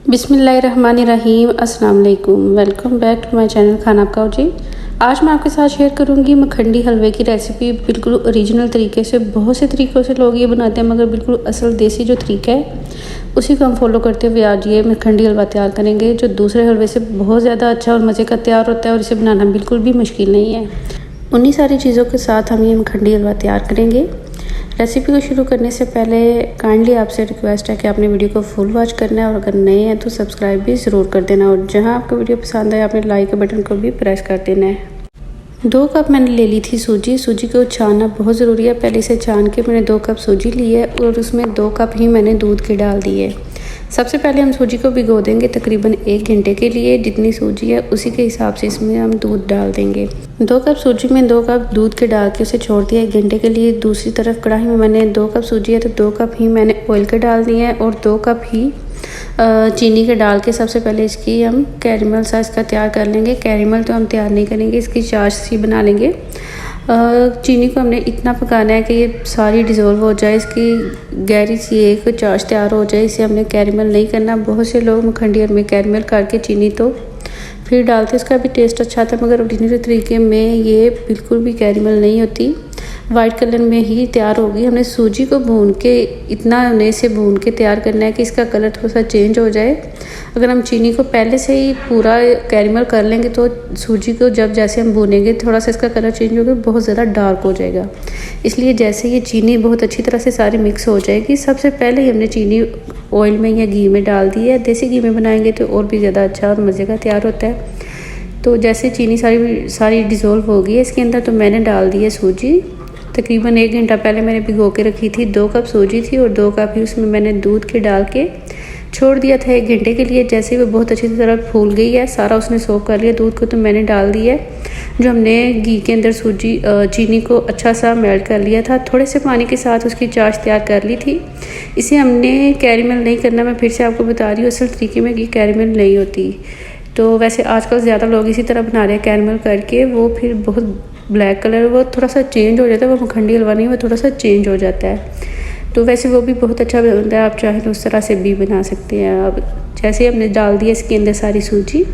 बिस्मिल्लाहिर्रहमानिर्रहीम अस्सलाम वालेकुम। Welcome back to my channel Khana Pakao जी। आज मैं आपके साथ शेयर करूंगी मखंडी हलवे की रेसिपी। बिल्कुल ओरिजिनल तरीके से, बहुत से तरीक़ों से लोग ये बनाते हैं, मगर बिल्कुल असल देसी जो तरीका है उसी को हम फॉलो करते हुए आज ये मखंडी हलवा तैयार करेंगे, जो दूसरे हलवे से बहुत ज़्यादा अच्छा और मज़े का तैयार होता है और इसे बनाना बिल्कुल भी मुश्किल नहीं है। उन्हीं सारी चीज़ों के साथ हम ये मखंडी हलवा तैयार करेंगे। रेसिपी को शुरू करने से पहले काइंडली आपसे रिक्वेस्ट है कि आपने वीडियो को फुल वॉच करना है और अगर नए हैं तो सब्सक्राइब भी ज़रूर कर देना, और जहां आपको वीडियो पसंद आए आपने लाइक के बटन को भी प्रेस कर देना है। 2 कप मैंने ले ली थी सूजी। सूजी को छानना बहुत ज़रूरी है। पहले से छान के मैंने 2 कप सूजी ली है और उसमें 2 कप ही मैंने दूध के डाल दिए। सबसे पहले हम सूजी को भिगो देंगे तकरीबन 1 घंटे के लिए। जितनी सूजी है उसी के हिसाब से इसमें हम दूध डाल देंगे। 2 कप सूजी में 2 कप दूध के डाल के उसे छोड़ दिया 1 घंटे के लिए। दूसरी तरफ कढ़ाई में मैंने 2 कप सूजी है तो 2 कप ही मैंने ऑयल के डाल दिए हैं और 2 कप ही चीनी के डाल के सबसे पहले इसकी हम कैरेमल सा इसका तैयार कर लेंगे। कैरेमल तो हम तैयार नहीं करेंगे, इसकी चाश सी बना लेंगे। चीनी को हमने इतना पकाना है कि ये सारी डिज़ोल्व हो जाए, इसकी गहरी सी एक चाश तैयार हो जाए। इसे हमने कैरेमल नहीं करना। बहुत से लोग मखंडी में कैरेमल करके चीनी तो फिर डालते, इसका भी टेस्ट अच्छा था, मगर ओरिजिनल तरीके में ये बिल्कुल भी कैरेमल नहीं होती। वाइट कलर में ही तैयार होगी। हमने सूजी को भून के इतना हमने इसे भून के तैयार करना है कि इसका कलर थोड़ा सा चेंज हो जाए। अगर हम चीनी को पहले से ही पूरा कैरेमल कर लेंगे तो सूजी को जब जैसे हम भूनेंगे थोड़ा सा इसका कलर चेंज होगा, बहुत ज़्यादा डार्क हो जाएगा। इसलिए जैसे ये चीनी बहुत अच्छी तरह से सारी मिक्स हो जाएगी, सबसे पहले ही हमने चीनी ऑयल में या घी में डाल दी है। देसी घी में बनाएंगे तो और भी ज़्यादा अच्छा और मज़े का तैयार होता है। तो जैसे चीनी सारी डिज़ोल्व हो गई है इसके अंदर, तो मैंने डाल दी है सूजी। तकरीबन 1 घंटा पहले मैंने भिगो के रखी थी। 2 कप सूजी थी और 2 कप ही उसमें मैंने दूध के डाल के छोड़ दिया था 1 घंटे के लिए। जैसे ही वो बहुत अच्छी तरह फूल गई है, सारा उसने सोख कर लिया दूध को, तो मैंने डाल दिया है जो हमने घी के अंदर चीनी को अच्छा सा मेल्ट कर लिया था। थोड़े से पानी के साथ उसकी चाश तैयार कर ली थी। इसे हमने कैरेमल नहीं करना। मैं फिर से आपको बता रही हूँ असल तरीके में कि कैरेमल नहीं होती। तो वैसे आजकल ज़्यादा लोग इसी तरह बना रहे हैं कैरेमल करके, वो फिर बहुत ब्लैक कलर वो थोड़ा सा चेंज हो जाता है। वो मखंडी हलवा नहीं, वो थोड़ा सा चेंज हो जाता है। तो वैसे वो भी बहुत अच्छा बनता है, आप चाहें तो उस तरह से भी बना सकते हैं। अब जैसे हमने डाल दिया इसके अंदर सारी सूजी,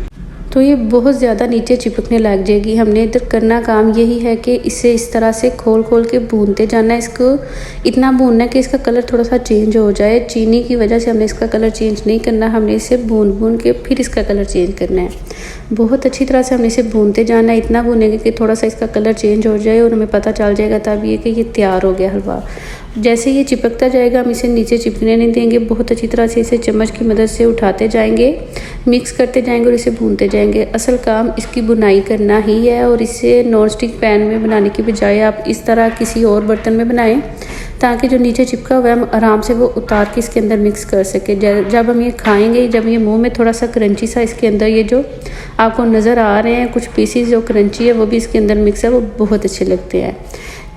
तो ये बहुत ज़्यादा नीचे चिपकने लग जाएगी। हमने इधर करना काम यही है कि इसे इस तरह से खोल के भूनते जाना है। इसको इतना भूनना है कि इसका कलर थोड़ा सा चेंज हो जाए। चीनी की वजह से हमने इसका कलर चेंज नहीं करना, हमने इसे भून के फिर इसका कलर चेंज करना है। बहुत अच्छी तरह से हमने इसे भूनते जाना है। इतना भूनेंगे कि थोड़ा सा इसका कलर चेंज हो जाए और हमें पता चल जाएगा तब ये कि ये तैयार हो गया हलवा। जैसे ये चिपकता जाएगा हम इसे नीचे चिपकने नहीं देंगे। बहुत अच्छी तरह से इसे चम्मच की मदद से उठाते जाएंगे, मिक्स करते जाएंगे और इसे भूनते जाएंगे। असल काम इसकी बुनाई करना ही है, और इसे नॉन स्टिक पैन में बनाने की बजाय आप इस तरह किसी और बर्तन में बनाएं, ताकि जो नीचे चिपका हुआ है हम आराम से वो उतार के इसके अंदर मिक्स कर सके। जब हम ये खाएंगे, जब ये मुंह में थोड़ा सा क्रंची सा इसके अंदर ये जो आपको नज़र आ रहे हैं कुछ पीसीज जो क्रंची है वो भी इसके अंदर मिक्स है, वो बहुत अच्छे लगते हैं।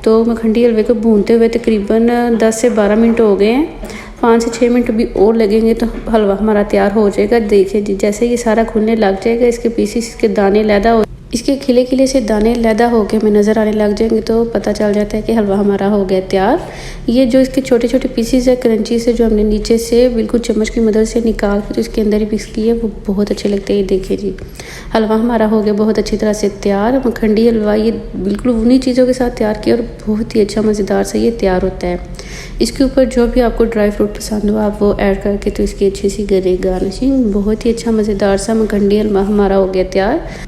तो मखंडी हलवे को भूनते हुए तकरीबन 10 से 12 मिनट हो गए हैं। 5 से 6 मिनट भी और लगेंगे तो हलवा हमारा तैयार हो जाएगा। देखिए जी, जैसे ये सारा खुलने लग जाएगा, इसके पीसीस इसके दाने लैदा हो, इसके खिले से दाने लैदा होके हमें नज़र आने लग जाएंगे, तो पता चल जाता है कि हलवा हमारा हो गया तैयार। ये जो इसके छोटे छोटे पीसीस है क्रंची से, जो हमने नीचे से बिल्कुल चम्मच की मदद से निकाल के तो इसके अंदर ही मिक्स की है, वो बहुत अच्छे लगते हैं। ये देखिए जी, हलवा हमारा हो गया बहुत अच्छी तरह से तैयार। मखंडी हलवा ये बिल्कुल उन्हीं चीज़ों के साथ तैयार किया और बहुत ही अच्छा मज़ेदार सा ये तैयार होता है। इसके ऊपर जो भी आपको ड्राई फ्रूट पसंद हो आप वो ऐड करके तो इसकी अच्छी सी गार्निशिंग, बहुत ही अच्छा मज़ेदार सा मखंडी हलवा हमारा हो गया तैयार।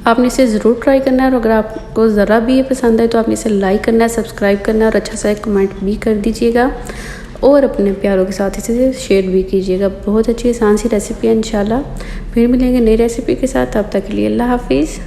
आपने इसे ज़रूर ट्राई करना है, और अगर आपको ज़रा भी ये पसंद है तो आपने इसे लाइक करना है, सब्सक्राइब करना है और अच्छा सा एक कमेंट भी कर दीजिएगा, और अपने प्यारों के साथ इसे शेयर भी कीजिएगा। बहुत अच्छी आसान सी रेसिपी है। इंशाल्लाह फिर मिलेंगे नई रेसिपी के साथ। तब तक के लिए अल्लाह हाफिज़।